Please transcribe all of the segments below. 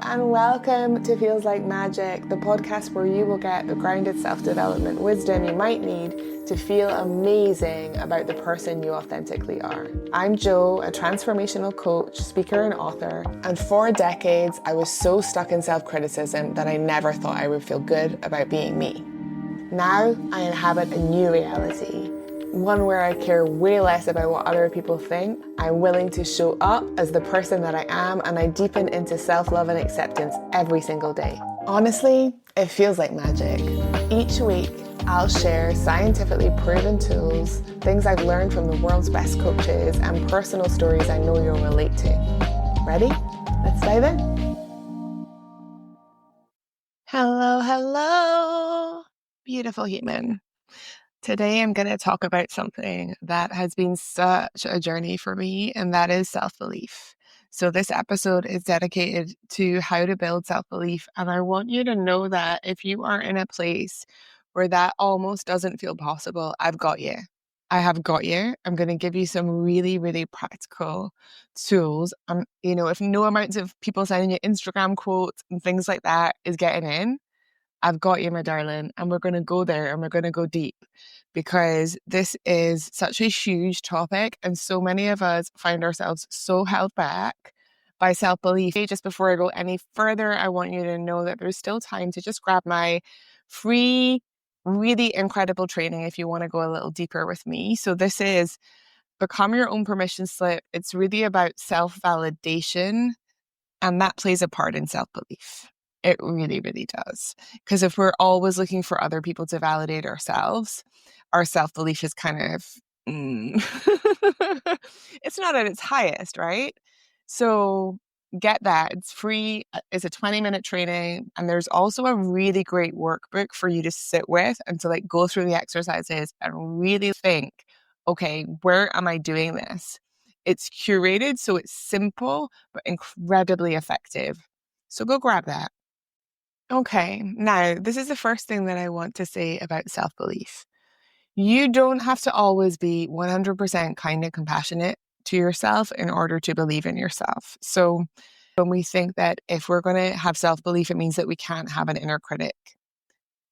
and welcome to Feels Like Magic, the podcast where you will get the grounded self-development wisdom you might need to feel amazing about the person you authentically are. I'm Jo, a transformational coach, speaker, and author, and for decades I was so stuck in self-criticism that I never thought I would feel good about being me. Now I inhabit a new reality, one where I care way less about what other people think. I'm willing to show up as the person that I am, and I deepen into self-love and acceptance every single day. Honestly, it feels like magic. Each week, I'll share scientifically proven tools, things I've learned from the world's best coaches, and personal stories I know you'll relate to. Ready? Let's dive in. Hello, beautiful human. Today, I'm going to talk about something that has been such a journey for me, and that is self-belief. So this episode is dedicated to how to build self-belief. And I want you to know that if you are in a place where that almost doesn't feel possible, I've got you. I have got you. I'm going to give you some really, really practical tools. If no amounts of people sending you Instagram quotes and things like that is getting in, I've got you, my darling, and we're going to go there and we're going to go deep because this is such a huge topic and so many of us find ourselves so held back by self-belief. Just before I go any further, I want you to know that there's still time to just grab my free, really incredible training if you want to go a little deeper with me. So this is Become Your Own Permission Slip. It's really about self-validation, and that plays a part in self-belief. It really, really does. Because if we're always looking for other people to validate ourselves, our self-belief is kind of, it's not at its highest, right? So get that. It's free. It's a 20-minute training. And there's also a really great workbook for you to sit with and to go through the exercises and really think, okay, where am I doing this? It's curated, so it's simple, but incredibly effective. So go grab that. Okay, now this is the first thing that I want to say about self-belief. You don't have to always be 100% kind and compassionate to yourself in order to believe in yourself. So when we think that if we're going to have self-belief, it means that we can't have an inner critic.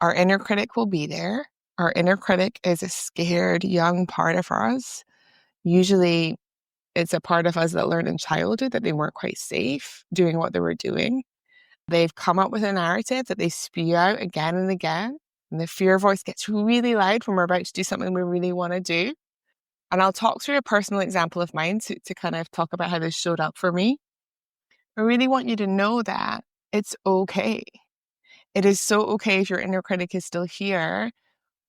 Our inner critic will be there. Our inner critic is a scared young part of us. Usually it's a part of us that learned in childhood that they weren't quite safe doing what they were doing. They've come up with a narrative that they spew out again and again. And the fear voice gets really loud when we're about to do something we really want to do. And I'll talk through a personal example of mine to kind of talk about how this showed up for me. I really want you to know that it's okay. It is so okay if your inner critic is still here.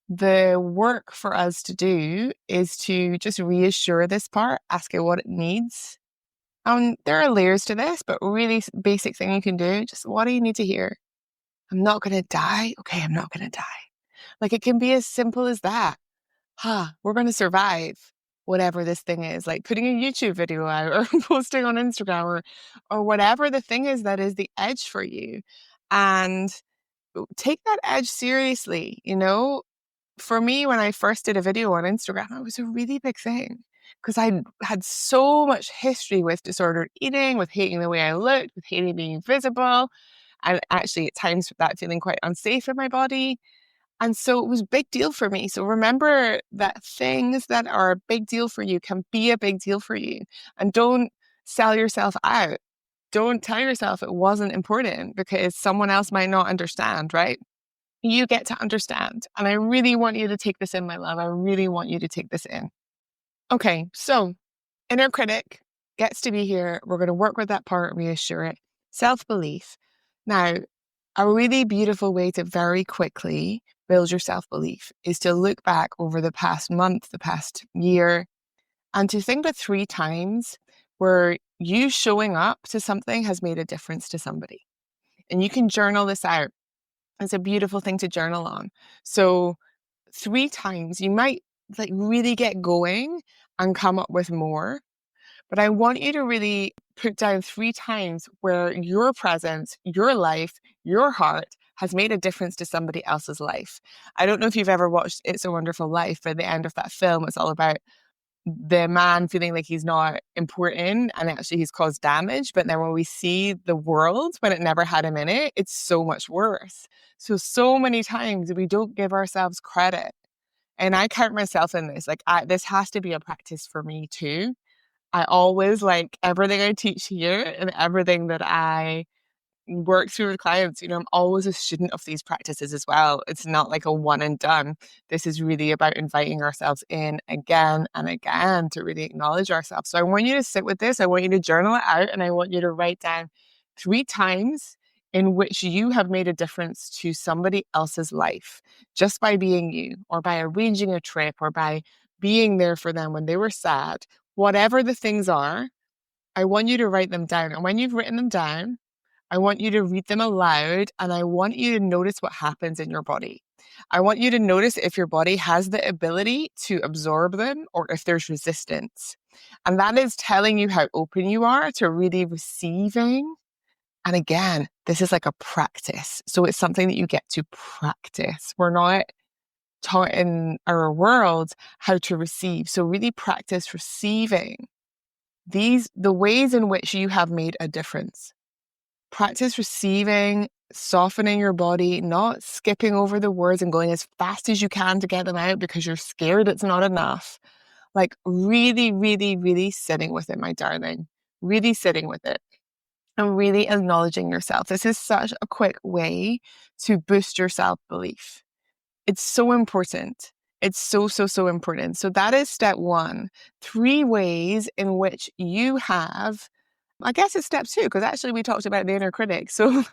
The work for us to do is to just reassure this part, ask it what it needs. There are layers to this, but really basic thing you can do, just what do you need to hear? I'm not going to die. Okay, I'm not going to die. It can be as simple as that. We're going to survive whatever this thing is, like putting a YouTube video out or posting on Instagram or whatever the thing is that is the edge for you. And take that edge seriously. For me, when I first did a video on Instagram, it was a really big thing because I had so much history with disordered eating, with hating the way I looked, with hating being visible, and actually at times with that feeling quite unsafe in my body. And so it was a big deal for me. So remember that things that are a big deal for you can be a big deal for you. And don't sell yourself out. Don't tell yourself it wasn't important because someone else might not understand, right? You get to understand. And I really want you to take this in, my love. I really want you to take this in. Okay, so inner critic gets to be here. We're going to work with that part, reassure it. Self-belief. Now, a really beautiful way to very quickly build your self-belief is to look back over the past month, the past year, and to think of 3 times where you showing up to something has made a difference to somebody. And you can journal this out. It's a beautiful thing to journal on. So 3 times, you might really get going and come up with more. But I want you to really put down 3 times where your presence, your life, your heart has made a difference to somebody else's life. I don't know if you've ever watched It's a Wonderful Life, but at the end of that film, it's all about the man feeling like he's not important and actually he's caused damage. But then when we see the world when it never had him in it, it's so much worse. So many times we don't give ourselves credit. And I count myself in this. Like, this has to be a practice for me too. I always, like, everything I teach here and everything that I work through with clients, I'm always a student of these practices as well. It's not like a one and done. This is really about inviting ourselves in again and again to really acknowledge ourselves. So I want you to sit with this. I want you to journal it out, and I want you to write down 3 times in which you have made a difference to somebody else's life just by being you, or by arranging a trip, or by being there for them when they were sad. Whatever the things are, I want you to write them down. And when you've written them down, I want you to read them aloud, and I want you to notice what happens in your body. I want you to notice if your body has the ability to absorb them or if there's resistance. And that is telling you how open you are to really receiving. And again, this is like a practice. So it's something that you get to practice. We're not taught in our world how to receive. So really practice receiving the ways in which you have made a difference. Practice receiving, softening your body, not skipping over the words and going as fast as you can to get them out because you're scared it's not enough. Like, really, really, really sitting with it, my darling. Really sitting with it and really acknowledging yourself. This is such a quick way to boost your self-belief. It's so important. It's so important. So that is step 1. 3 ways in which you have, I guess it's step 2, because actually we talked about the inner critic. So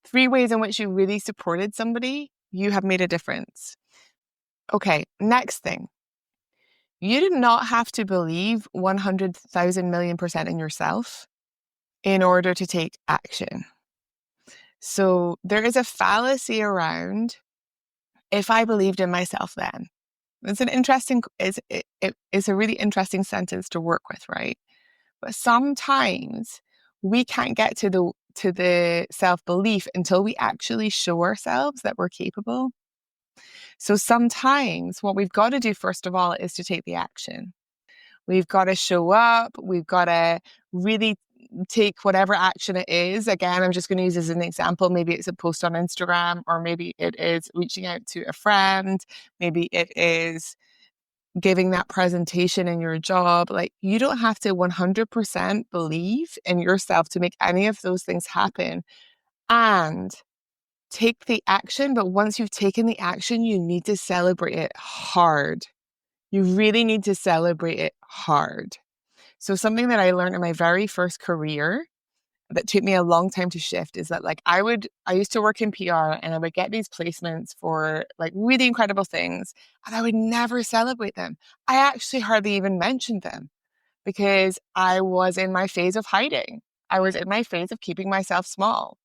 3 ways in which you really supported somebody, you have made a difference. Okay, next thing. You do not have to believe 100,000 million% in yourself in order to take action. So there is a fallacy around, if I believed in myself then. It's a really interesting sentence to work with, right? But sometimes we can't get to the self-belief until we actually show ourselves that we're capable. So sometimes what we've got to do, first of all, is to take the action. We've got to show up. We've got to really take whatever action it is. Again, I'm just going to use as an example. Maybe it's a post on Instagram, or maybe it is reaching out to a friend. Maybe it is giving that presentation in your job. Like, you don't have to 100% believe in yourself to make any of those things happen and take the action. But once you've taken the action, you need to celebrate it hard. You really need to celebrate it hard. So something that I learned in my very first career that took me a long time to shift is that, like, I used to work in PR, and I would get these placements for like really incredible things, and I would never celebrate them. I actually hardly even mentioned them because I was in my phase of hiding. I was in my phase of keeping myself small.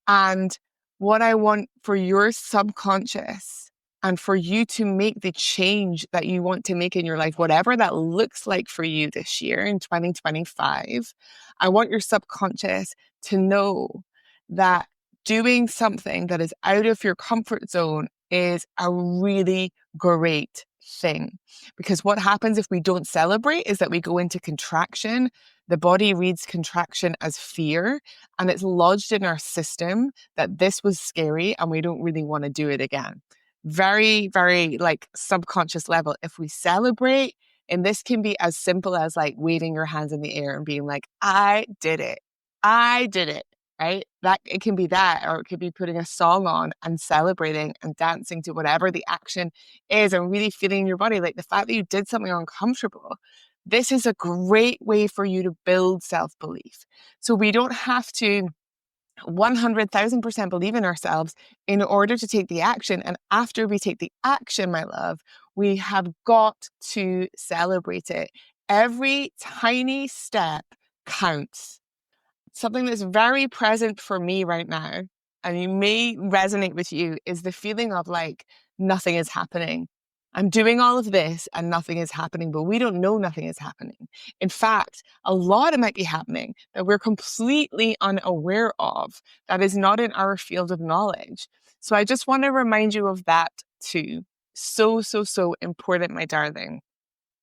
And what I want for your subconscious and for you to make the change that you want to make in your life, whatever that looks like for you this year in 2025, I want your subconscious to know that doing something that is out of your comfort zone is a really great thing. Because what happens if we don't celebrate is that we go into contraction. The body reads contraction as fear, and it's lodged in our system that this was scary and we don't really want to do it again. Very, very like subconscious level. If we celebrate, and this can be as simple as like waving your hands in the air and being like, I did it. I did it. Right? That it can be that, or it could be putting a song on and celebrating and dancing to whatever the action is and really feeling your body. Like the fact that you did something uncomfortable. This is a great way for you to build self-belief. So we don't have to 100,000% believe in ourselves in order to take the action. And after we take the action, my love, we have got to celebrate it. Every tiny step counts. Something that's very present for me right now, and it may resonate with you, is the feeling of like nothing is happening. I'm doing all of this and nothing is happening, but we don't know nothing is happening. In fact, a lot might be happening that we're completely unaware of, that is not in our field of knowledge. So I just want to remind you of that too. So important, my darling.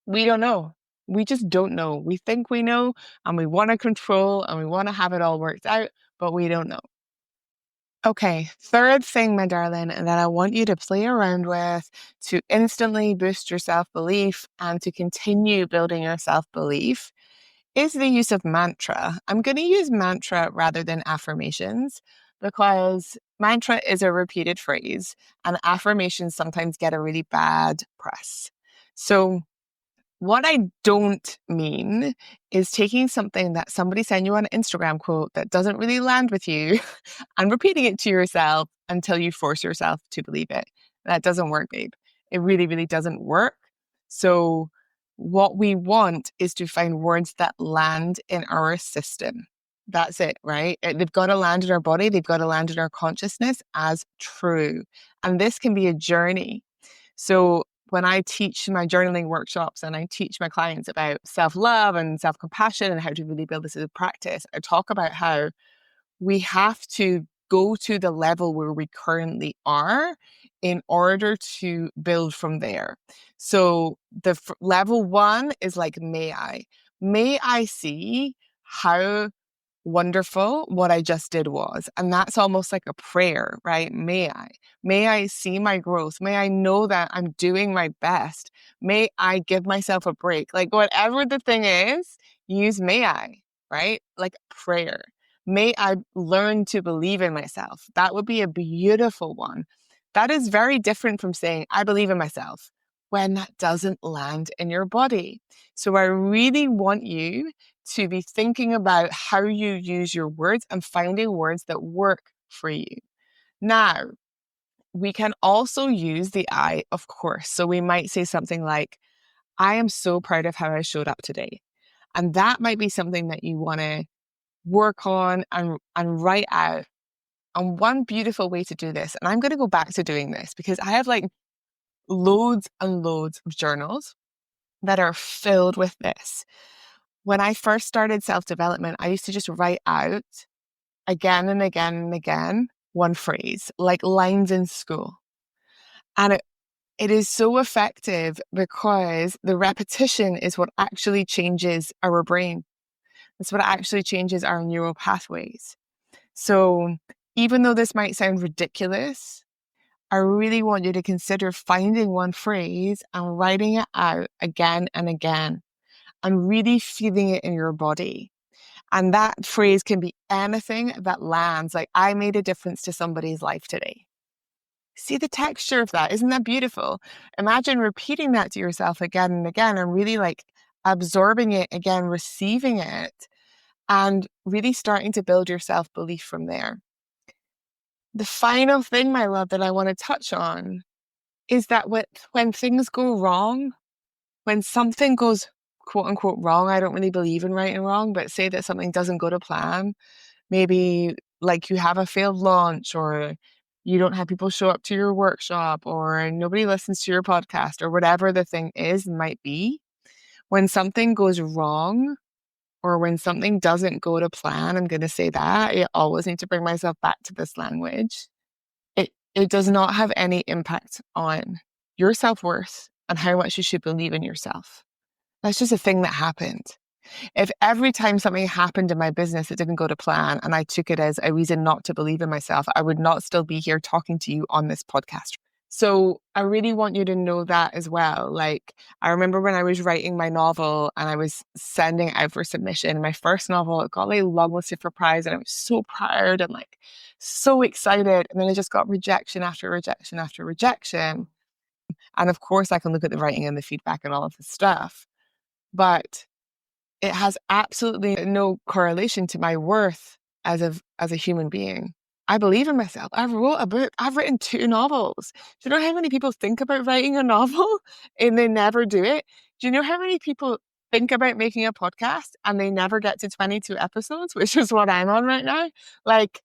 We don't know. We just don't know. We think we know, and we want to control, and we want to have it all worked out, but we don't know. Okay, third thing, my darling, that I want you to play around with to instantly boost your self-belief and to continue building your self-belief is the use of mantra. I'm going to use mantra rather than affirmations because mantra is a repeated phrase and affirmations sometimes get a really bad press. So what I don't mean is taking something that somebody sent you on an Instagram quote that doesn't really land with you and repeating it to yourself until you force yourself to believe it. That doesn't work, babe. It really, really doesn't work. So what we want is to find words that land in our system. That's it, right? They've got to land in our body. They've got to land in our consciousness as true. And this can be a journey. So when I teach my journaling workshops and I teach my clients about self-love and self-compassion and how to really build this as a practice, I talk about how we have to go to the level where we currently are in order to build from there. So the level one is like, may I see how wonderful what I just did was. And that's almost like a prayer, right? May I see my growth? May I know that I'm doing my best? May I give myself a break? Like whatever the thing is, use may I, right? Like prayer. May I learn to believe in myself? That would be a beautiful one. That is very different from saying, I believe in myself, when that doesn't land in your body. So I really want you to be thinking about how you use your words and finding words that work for you. Now, we can also use the I, of course. So we might say something like, I am so proud of how I showed up today. And that might be something that you want to work on and write out. And one beautiful way to do this, and I'm going to go back to doing this because I have like loads and loads of journals that are filled with this. When I first started self-development, I used to just write out again and again and again one phrase, like lines in school. And it is so effective because the repetition is what actually changes our brain. It's what actually changes our neural pathways. So even though this might sound ridiculous, I really want you to consider finding one phrase and writing it out again and again and really feeling it in your body. And that phrase can be anything that lands, like, I made a difference to somebody's life today. See the texture of that. Isn't that beautiful? Imagine repeating that to yourself again and again and really like absorbing it again, receiving it, and really starting to build your self-belief from there. The final thing, my love, that I want to touch on is that when things go wrong, when something goes quote unquote wrong, I don't really believe in right and wrong, but say that something doesn't go to plan, maybe like you have a failed launch or you don't have people show up to your workshop or nobody listens to your podcast or whatever the thing is, might be. When something goes wrong or when something doesn't go to plan, I'm going to say that I always need to bring myself back to this language. It does not have any impact on your self-worth and how much you should believe in yourself. That's just a thing that happened. If every time something happened in my business that didn't go to plan and I took it as a reason not to believe in myself, I would not still be here talking to you on this podcast. So I really want you to know that as well. Like, I remember when I was writing my novel and I was sending it out for submission, my first novel, it got like longlisted for prize and I was so proud and like so excited. And then I just got rejection after rejection after rejection. And of course I can look at the writing and the feedback and all of this stuff, but it has absolutely no correlation to my worth as a human being. I believe in myself. I wrote a book. I've written 2 novels. Do you know how many people think about writing a novel and they never do it? Do you know how many people think about making a podcast and they never get to 22 episodes, which is what I'm on right now? Like,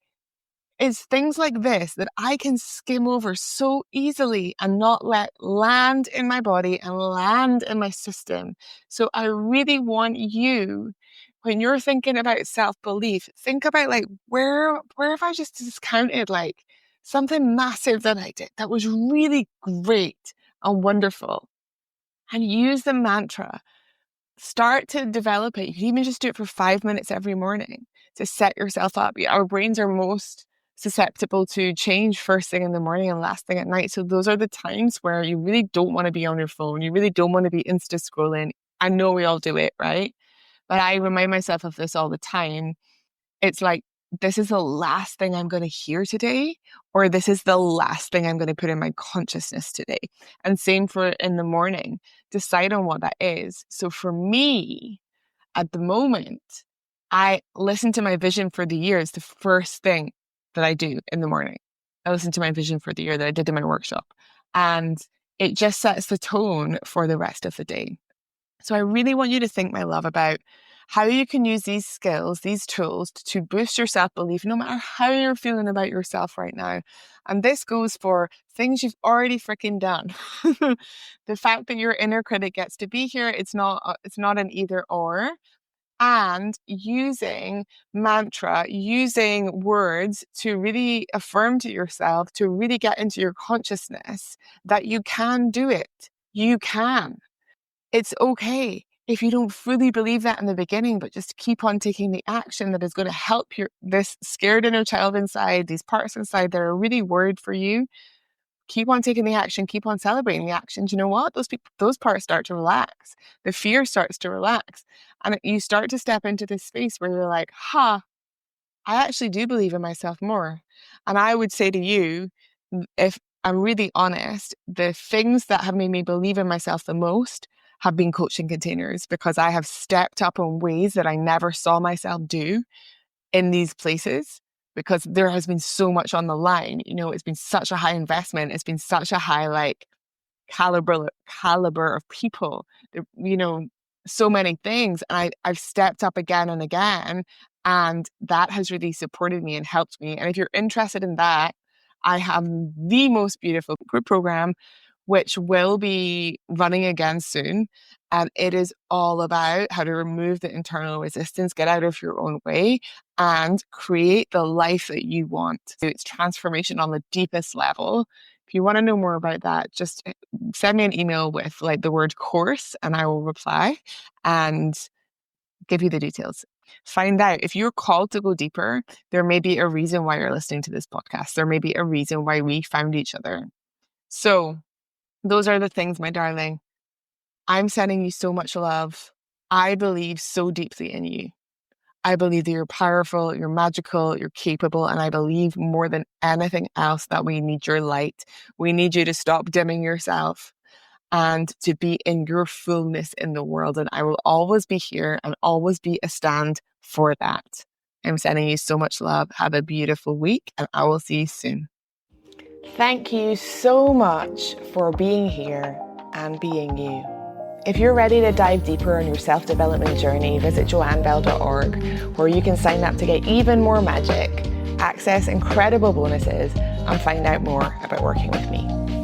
it's things like this that I can skim over so easily and not let land in my body and land in my system. So I really want you, when you're thinking about self-belief, think about like, where have I just discounted like something massive that I did that was really great and wonderful? And use the mantra, start to develop it. You can even just do it for 5 minutes every morning to set yourself up. Our brains are most susceptible to change first thing in the morning and last thing at night. So those are the times where you really don't want to be on your phone. You really don't want to be Insta scrolling. I know we all do it, right? But I remind myself of this all the time. It's like, this is the last thing I'm going to hear today, or this is the last thing I'm going to put in my consciousness today. And same for in the morning. Decide on what that is. So for me, at the moment, I listen to my vision for the year. It's the first thing that I do in the morning. I listen to my vision for the year that I did in my workshop. And it just sets the tone for the rest of the day. So I really want you to think, my love, about how you can use these skills, these tools to boost your self-belief, no matter how you're feeling about yourself right now. And this goes for things you've already freaking done. The fact that your inner critic gets to be here, it's not an either or. And using mantra, using words to really affirm to yourself, to really get into your consciousness that you can do it. You can. It's okay if you don't fully believe that in the beginning, but just keep on taking the action that is going to help this scared inner child inside, these parts inside that are really worried for you. Keep on taking the action, keep on celebrating the action. Do you know what? Those parts start to relax. The fear starts to relax. And you start to step into this space where you're like, I actually do believe in myself more. And I would say to you, if I'm really honest, the things that have made me believe in myself the most have been coaching containers, because I have stepped up in ways that I never saw myself do in these places, because there has been so much on the line. It's been such a high investment. It's been such a high caliber of people, so many things. And I've stepped up again and again, and that has really supported me and helped me. And if you're interested in that, I have the most beautiful group program, which will be running again soon. And it is all about how to remove the internal resistance, get out of your own way, and create the life that you want. So it's transformation on the deepest level. If you want to know more about that, just send me an email with the word course, and I will reply and give you the details. Find out if you're called to go deeper. There may be a reason why you're listening to this podcast. There may be a reason why we found each other. So those are the things, my darling. I'm sending you so much love. I believe so deeply in you. I believe that you're powerful, you're magical, you're capable, and I believe more than anything else that we need your light. We need you to stop dimming yourself and to be in your fullness in the world. And I will always be here and always be a stand for that. I'm sending you so much love. Have a beautiful week, and I will see you soon. Thank you so much for being here and being you. If you're ready to dive deeper on your self-development journey, visit joannebell.org, where you can sign up to get even more magic, access incredible bonuses, and find out more about working with me.